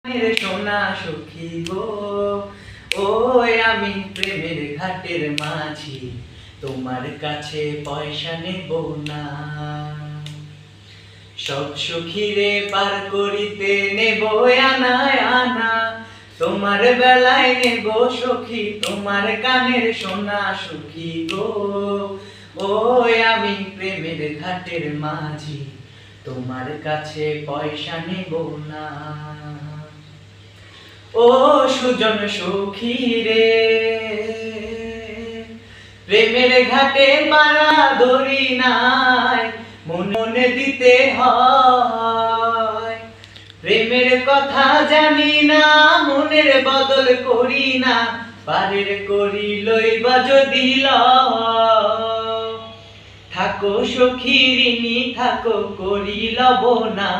রে সোনা সখী গো, ও আমি প্রেমের ঘাটের মাঝি, তোমার কাছে পয়সা নেব না। সব সখীরে পার করিতে নেব আনা আনা, তোমার বেলায় নেব সখী তোমার কানের সোনা সখী গো, ও আমি প্রেমের ঘাটের মাঝি, তোমার কাছে পয়সা নেব না। ও সুজন সখী রে, প্রেমের ঘাটে মারা ধরি নাই, মনে দিতে হয়। প্রেমের কথা জানি না, মনের বদল করি না, পারের করি লইবা যদি লও। থাকো সখী ঋণী থাকো করি লব না।